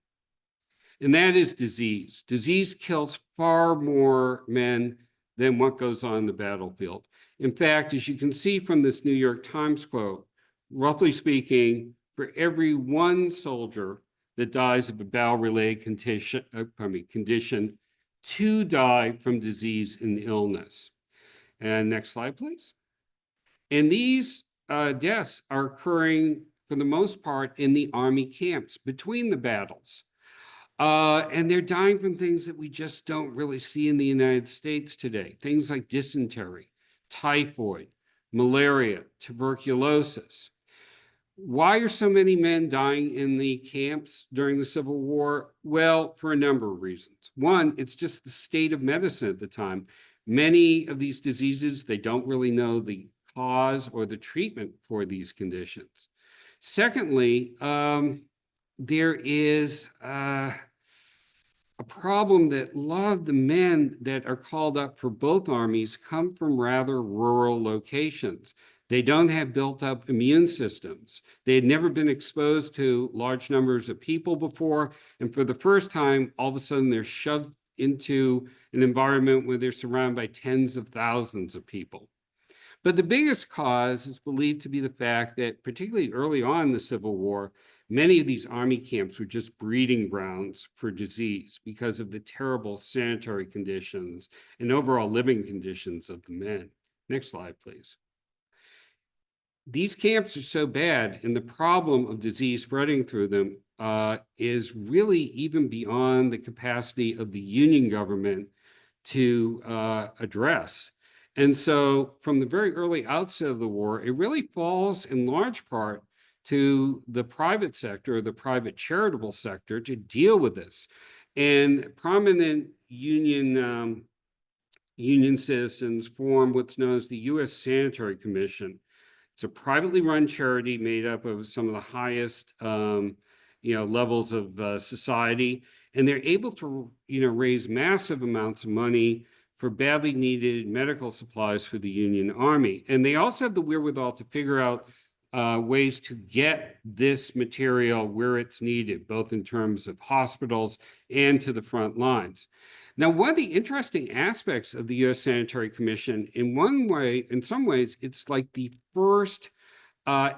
And that is disease. Disease kills far more men than what goes on in the battlefield. In fact, as you can see from this New York Times quote, roughly speaking, for every one soldier that dies of a battle-related condition, 2 die from disease and illness. And next slide, please. And these deaths are occurring, for the most part, in the Army camps between the battles. And they're dying from things that we just don't really see in the United States today. Things like dysentery, typhoid, malaria, tuberculosis. Why are so many men dying in the camps during the Civil War? Well, for a number of reasons. One, it's just the state of medicine at the time. Many of these diseases, they don't really know the cause or the treatment for these conditions. Secondly, there is a problem that a lot of the men that are called up for both armies come from rather rural locations. They don't have built up immune systems. They had never been exposed to large numbers of people before. And for the first time, all of a sudden, they're shoved into an environment where they're surrounded by tens of thousands of people. But the biggest cause is believed to be the fact that, particularly early on in the Civil War, many of these army camps were just breeding grounds for disease because of the terrible sanitary conditions and overall living conditions of the men. Next slide, please. These camps are so bad, and the problem of disease spreading through them is really even beyond the capacity of the Union government to address. And so from the very early outset of the war, it really falls in large part to the private sector, or the private charitable sector, to deal with this. And prominent union citizens formed what's known as the U.S. Sanitary Commission. It's a privately run charity made up of some of the highest levels of society. And they're able to raise massive amounts of money for badly needed medical supplies for the Union Army. And they also have the wherewithal to figure out ways to get this material where it's needed, both in terms of hospitals and to the front lines. Now, one of the interesting aspects of the U.S. Sanitary Commission, in some ways, it's like the first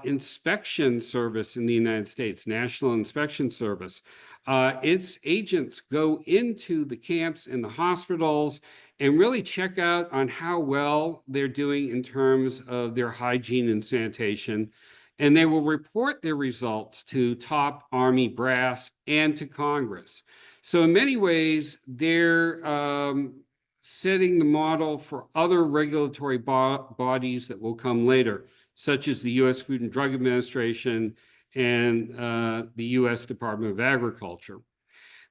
inspection service in the United States, National Inspection Service. Its agents go into the camps and the hospitals and really check out on how well they're doing in terms of their hygiene and sanitation. And they will report their results to top Army brass and to Congress. So in many ways, they're setting the model for other regulatory bodies that will come later, such as the U.S. Food and Drug Administration and the U.S. Department of Agriculture.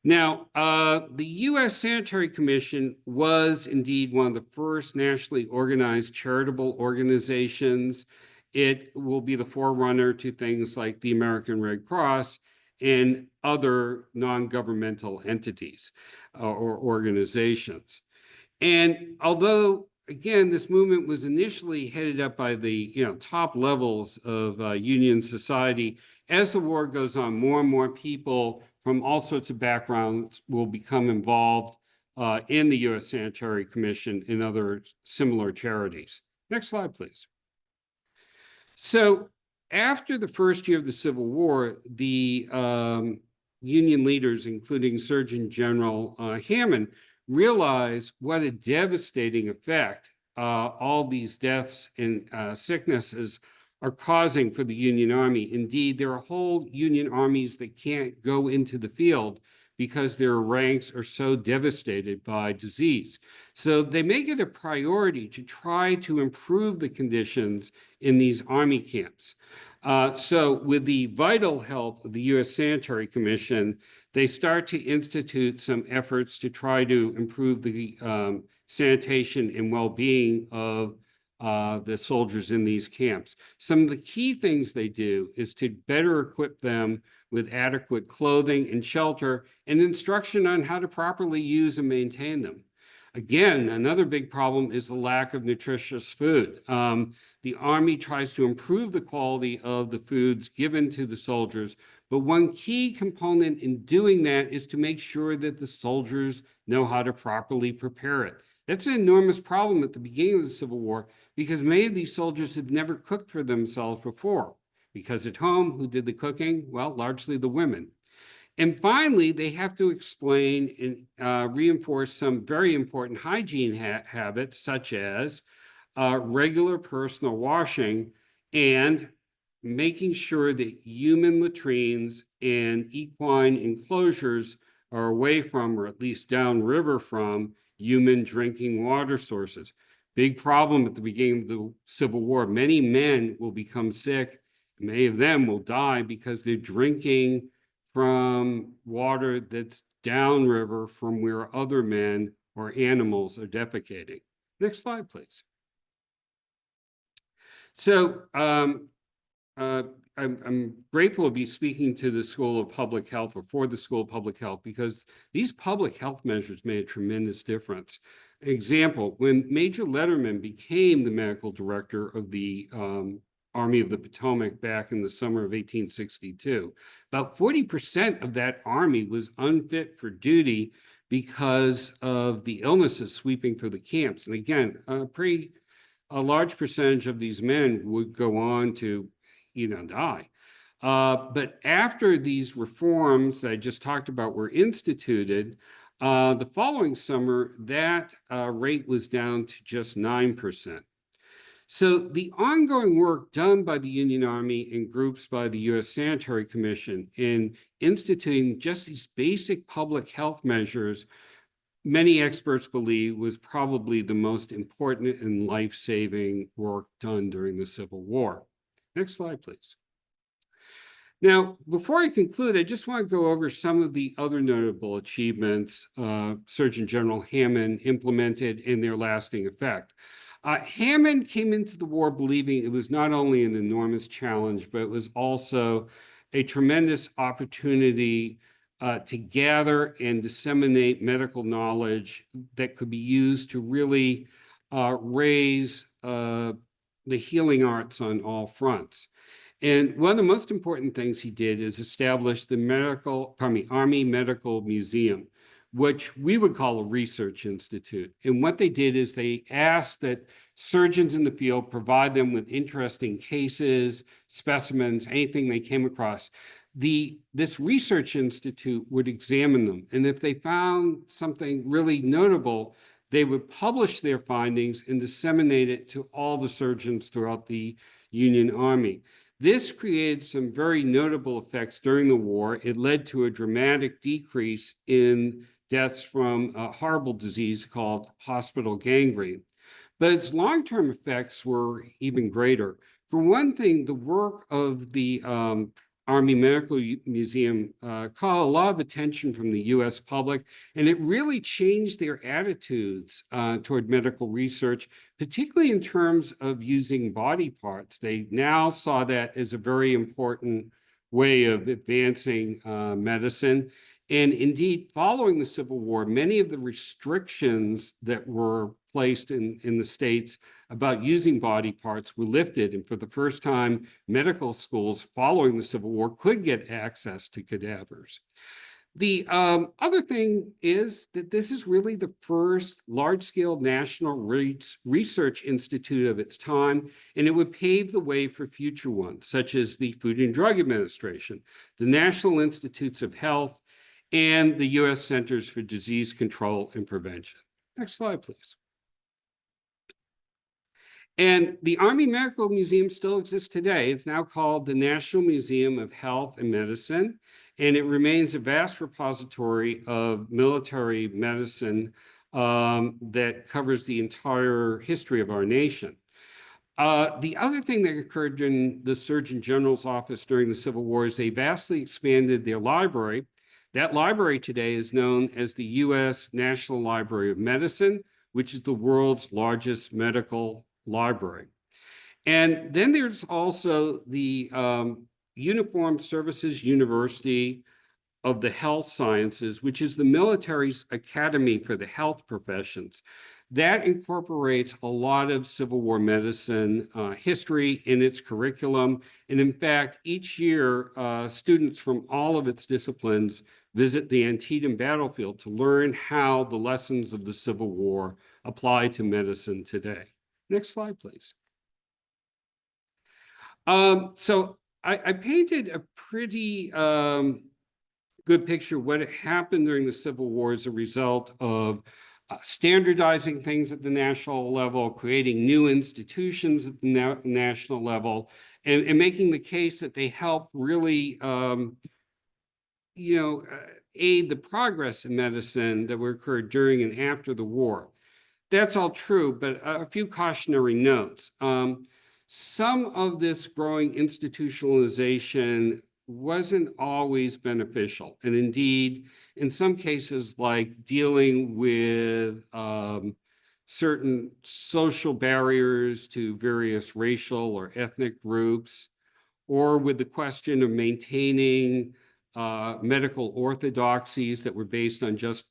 Now, the U.S. Sanitary Commission was indeed one of the first nationally organized charitable organizations. It will be the forerunner to things like the American Red Cross and other non-governmental entities or organizations. And although, again, this movement was initially headed up by the top levels of Union society, as the war goes on, more and more people from all sorts of backgrounds will become involved in the U.S. Sanitary Commission and other similar charities. Next slide, please. So after the first year of the Civil War, the Union leaders, including Surgeon General Hammond, realized what a devastating effect all these deaths and sicknesses are causing for the Union Army. Indeed, there are whole Union armies that can't go into the field because their ranks are so devastated by disease. So they make it a priority to try to improve the conditions in these army camps. So with the vital help of the U.S. Sanitary Commission, they start to institute some efforts to try to improve the sanitation and well-being of the soldiers in these camps. Some of the key things they do is to better equip them with adequate clothing and shelter and instruction on how to properly use and maintain them. Again, another big problem is the lack of nutritious food. The Army tries to improve the quality of the foods given to the soldiers, but one key component in doing that is to make sure that the soldiers know how to properly prepare it. That's an enormous problem at the beginning of the Civil War because many of these soldiers had never cooked for themselves before. Because at home, who did the cooking? Well, largely the women. And finally, they have to explain and reinforce some very important hygiene habits, such as regular personal washing and making sure that human latrines and equine enclosures are away from, or at least downriver from, human drinking water sources. Big problem at the beginning of the Civil War. Many men will become sick. Many of them will die because they're drinking from water that's downriver from where other men or animals are defecating. Next slide, please. So I'm grateful to be speaking to the School of Public Health, or for the School of Public Health, because these public health measures made a tremendous difference. Example, when Major Letterman became the medical director of the Army of the Potomac back in the summer of 1862, about 40% of that army was unfit for duty because of the illnesses sweeping through the camps. And again, a large percentage of these men would go on to, die. But after these reforms that I just talked about were instituted, the following summer, that rate was down to just 9%. So the ongoing work done by the Union Army and groups by the U.S. Sanitary Commission in instituting just these basic public health measures, many experts believe was probably the most important and life-saving work done during the Civil War. Next slide, please. Now, before I conclude, I just want to go over some of the other notable achievements Surgeon General Hammond implemented and their lasting effect. Hammond came into the war believing it was not only an enormous challenge, but it was also a tremendous opportunity to gather and disseminate medical knowledge that could be used to really raise the healing arts on all fronts. And one of the most important things he did is establish the Army Medical Museum, which we would call a research institute. And what they did is they asked that surgeons in the field provide them with interesting cases, specimens, anything they came across. This research institute would examine them. And if they found something really notable, they would publish their findings and disseminate it to all the surgeons throughout the Union Army. This created some very notable effects during the war. It led to a dramatic decrease in deaths from a horrible disease called hospital gangrene. But its long-term effects were even greater. For one thing, the work of the Army Medical Museum caught a lot of attention from the U.S. public, and it really changed their attitudes toward medical research, particularly in terms of using body parts. They now saw that as a very important way of advancing medicine. And indeed, following the Civil War, many of the restrictions that were placed in the states about using body parts were lifted. And for the first time, medical schools following the Civil War could get access to cadavers. The other thing is that this is really the first large-scale national research institute of its time, and it would pave the way for future ones, such as the Food and Drug Administration, the National Institutes of Health, and the U.S. Centers for Disease Control and Prevention. Next slide, please. And the Army Medical Museum still exists today. It's now called the National Museum of Health and Medicine, and it remains a vast repository of military medicine that covers the entire history of our nation. The other thing that occurred in the Surgeon General's office during the Civil War is they vastly expanded their library. That library today is known as the U.S. National Library of Medicine, which is the world's largest medical library. And then there's also the Uniformed Services University of the Health Sciences, which is the military's academy for the health professions. That incorporates a lot of Civil War medicine history in its curriculum. And in fact, each year, students from all of its disciplines visit the Antietam battlefield to learn how the lessons of the Civil War apply to medicine today. Next slide, please. So I painted a pretty good picture of what happened during the Civil War as a result of standardizing things at the national level, creating new institutions at the national level, and making the case that they help really, aid the progress in medicine that occurred during and after the war. That's all true, but a few cautionary notes. Some of this growing institutionalization wasn't always beneficial. And indeed, in some cases, like dealing with certain social barriers to various racial or ethnic groups, or with the question of maintaining medical orthodoxies that were based on just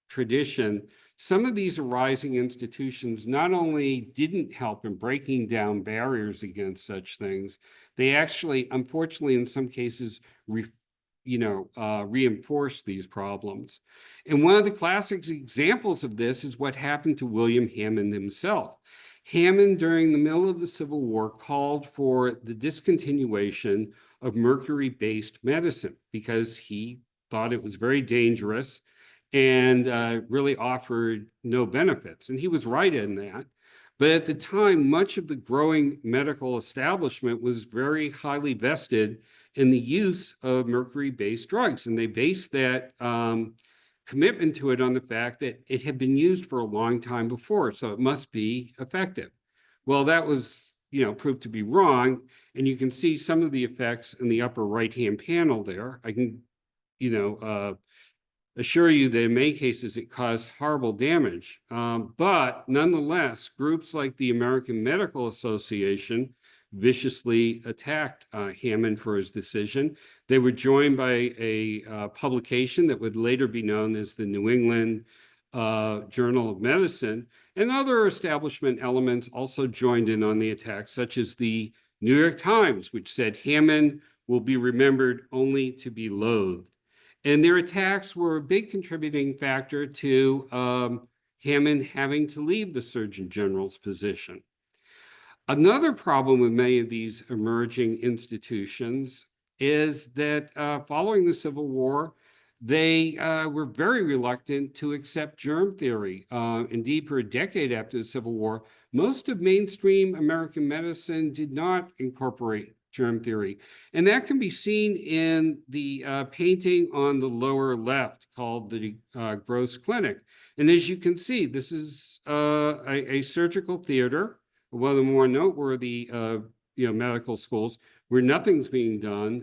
tradition, some of these arising institutions not only didn't help in breaking down barriers against such things, they actually, unfortunately, in some cases, reinforce these problems. And one of the classic examples of this is what happened to William Hammond himself. Hammond, during the middle of the Civil War, called for the discontinuation of mercury-based medicine because he thought it was very dangerous and really offered no benefits. And he was right in that. But at the time, much of the growing medical establishment was very highly vested in the use of mercury-based drugs. And they based that commitment to it on the fact that it had been used for a long time before, so it must be effective. Well, that was, proved to be wrong. And you can see some of the effects in the upper right-hand panel there. I can, assure you that in many cases it caused horrible damage. But nonetheless, groups like the American Medical Association viciously attacked Hammond for his decision. They were joined by a publication that would later be known as the New England Journal of Medicine, and other establishment elements also joined in on the attack, such as the New York Times, which said Hammond will be remembered only to be loathed. And their attacks were a big contributing factor to Hammond having to leave the Surgeon General's position. Another problem with many of these emerging institutions is that following the Civil War, they were very reluctant to accept germ theory. Indeed, for a decade after the Civil War, most of mainstream American medicine did not incorporate germ theory. And that can be seen in the painting on the lower left called the Gross Clinic. And as you can see, this is a surgical theater, one of the more noteworthy medical schools where nothing's being done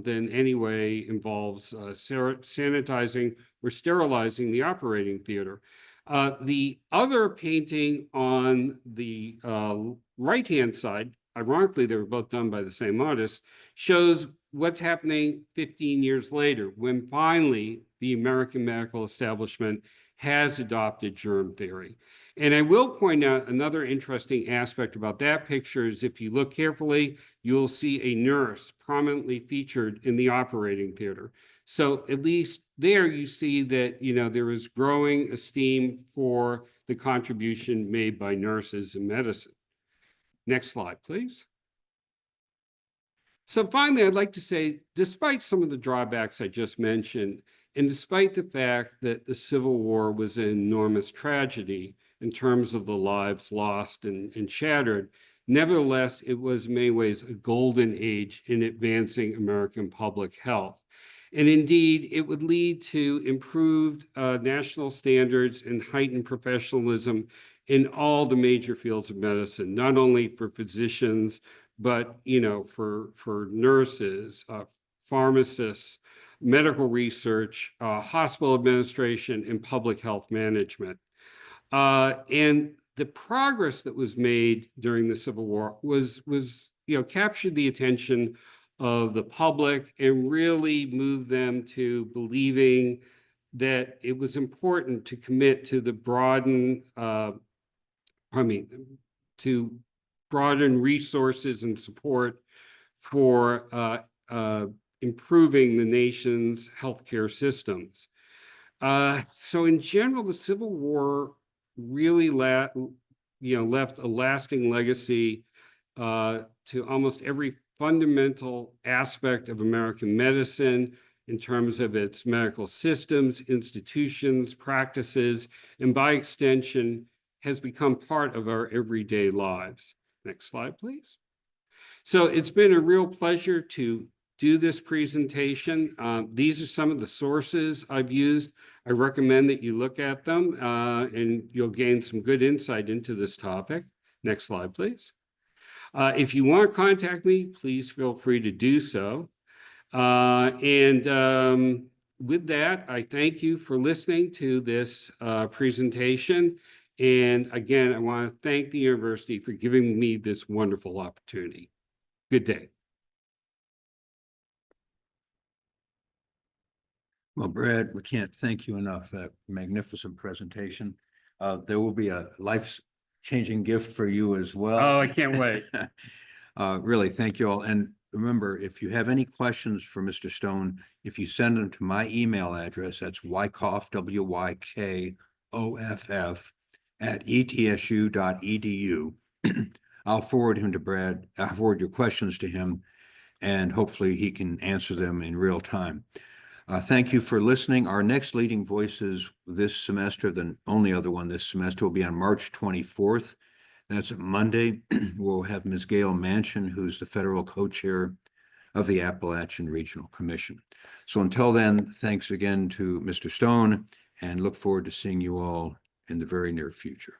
that anyway involves sanitizing or sterilizing the operating theater. The other painting on the right-hand side, ironically, they were both done by the same artist, shows what's happening 15 years later when finally the American medical establishment has adopted germ theory. And I will point out another interesting aspect about that picture is if you look carefully, you'll see a nurse prominently featured in the operating theater. So at least there you see that, there is growing esteem for the contribution made by nurses in medicine. Next slide, please. So finally, I'd like to say, despite some of the drawbacks I just mentioned, and despite the fact that the Civil War was an enormous tragedy in terms of the lives lost and shattered, nevertheless, it was in many ways a golden age in advancing American public health. And indeed, it would lead to improved national standards and heightened professionalism in all the major fields of medicine, not only for physicians, but for nurses, pharmacists, medical research, hospital administration, and public health management. And the progress that was made during the Civil War was captured the attention of the public and really moved them to believing that it was important to commit to the to broaden resources and support for improving the nation's healthcare systems. So in general, the Civil War really left a lasting legacy to almost every fundamental aspect of American medicine in terms of its medical systems, institutions, practices, and by extension, has become part of our everyday lives. Next slide, please. So it's been a real pleasure to do this presentation. These are some of the sources I've used. I recommend that you look at them and you'll gain some good insight into this topic. Next slide, please. If you want to contact me, please feel free to do so. With that, I thank you for listening to this presentation. And again, I want to thank the university for giving me this wonderful opportunity. Good day. Well, Brad, we can't thank you enough for that magnificent presentation. There will be a life-changing gift for you as well. Oh, I can't wait. Really, thank you all. And remember, if you have any questions for Mr. Stone, if you send them to my email address, that's wyckoff, WYKOFF, @etsu.edu. I'll forward him to Brad. I'll forward your questions to him, and hopefully he can answer them in real time. Thank you for listening. Our next Leading Voices this semester, the only other one this semester, will be on March 24th. That's a Monday. We'll have Ms. Gail Manchin, who's the federal co-chair of the Appalachian Regional Commission. So until then, thanks again to Mr. Stone, and look forward to seeing you all in the very near future.